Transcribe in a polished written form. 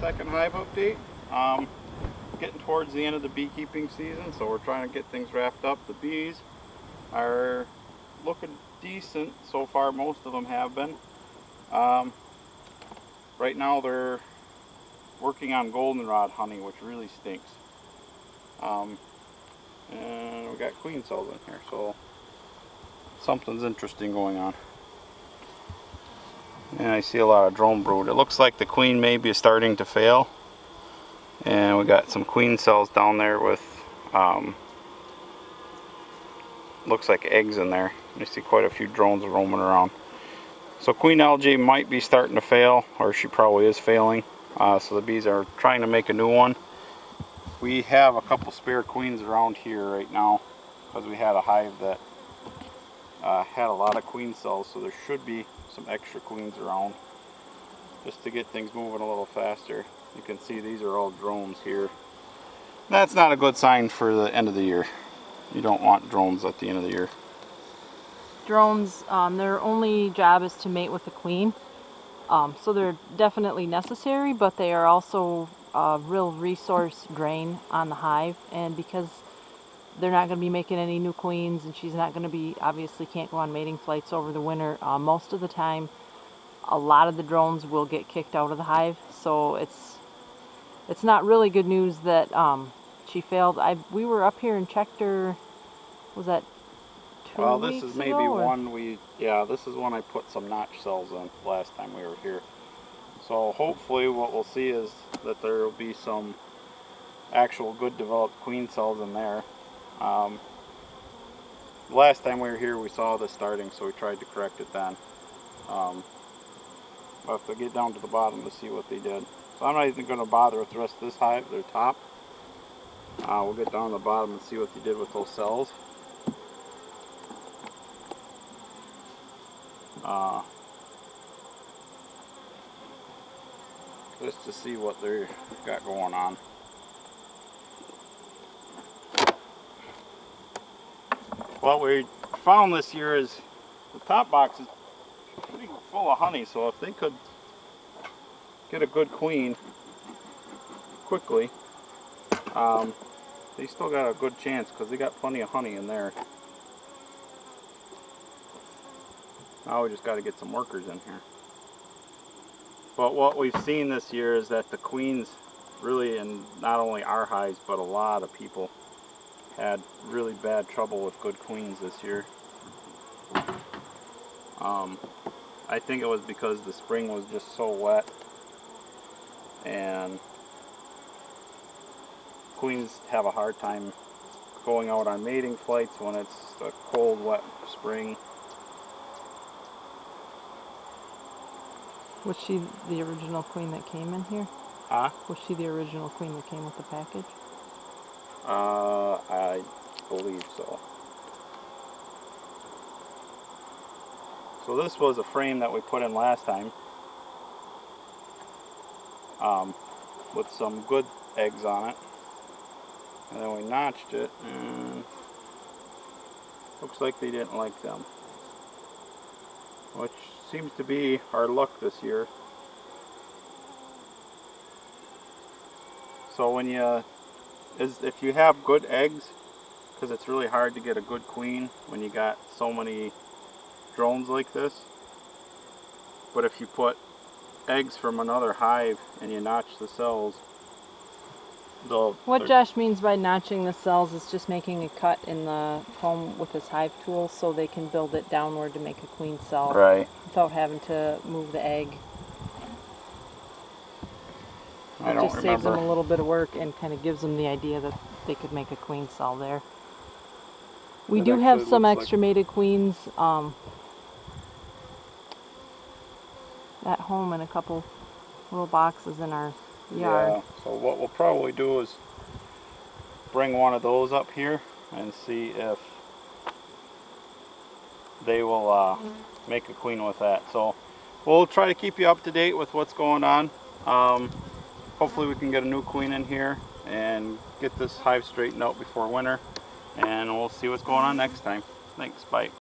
second hive update. Getting towards the end of the beekeeping season, so we're trying to get things wrapped up. The bees are looking decent so far, most of them have been. Right now they're working on goldenrod honey, which really stinks. And we got queen cells in here, so something's interesting going on. And I see a lot of drone brood. It looks like the queen may be starting to fail. And we got some queen cells down there with, looks like eggs in there. You see quite a few drones roaming around. So queen algae might be starting to fail, or she probably is failing. So the bees are trying to make a new one. We have a couple spare queens around here right now because we had a hive that had a lot of queen cells, so there should be some extra queens around just to get things moving a little faster. You can see these are all drones here. That's not a good sign for the end of the year. You don't want drones at the end of the year. Drones, their only job is to mate with the queen. So they're definitely necessary, but they are also a real resource drain on the hive. And because they're not going to be making any new queens, and she's not going to be, obviously can't go on mating flights over the winter, most of the time a lot of the drones will get kicked out of the hive. So it's not really good news that she failed. We were up here and checked her, was that 2 well, weeks this is maybe ago, one this is one I put some notch cells in last time we were here. So hopefully what we'll see is that there will be some actual good developed queen cells in there. Last time we were here we saw this starting, so we tried to correct it then. We'll have to get down to the bottom to see what they did. So I'm not even going to bother with the rest of this hive, their top. We'll get down to the bottom and see what they did with those cells. Just to see what they've got going on. What we found this year is the top box is pretty full of honey, so if they could get a good queen quickly, they still got a good chance because they got plenty of honey in there. Now we just got to get some workers in here. But what we've seen this year is that the queens really, in not only our hives but a lot of people, had really bad trouble with good queens this year. I think it was because the spring was just so wet, and queens have a hard time going out on mating flights when it's a cold, wet spring. Was she the original queen that came in here? Huh? Was she the original queen that came with the package? I believe so. So this was a frame that we put in last time with some good eggs on it, and then we notched it, and looks like they didn't like them, which seems to be our luck this year. So when if you have good eggs, because it's really hard to get a good queen when you got so many drones like this, but if you put eggs from another hive and you notch the cells, what Josh means by notching the cells is just making a cut in the foam with his hive tool so they can build it downward to make a queen cell, right, without having to move the egg. I It don't just saves them remember. a little bit of work and kind of gives them the idea that they could make a queen cell there. We do have some extra mated queens at home in a couple little boxes in our yard. Yeah, so what we'll probably do is bring one of those up here and see if they will make a queen with that. So we'll try to keep you up to date with what's going on. Hopefully we can get a new queen in here and get this hive straightened out before winter, and we'll see what's going on next time. Thanks, bye.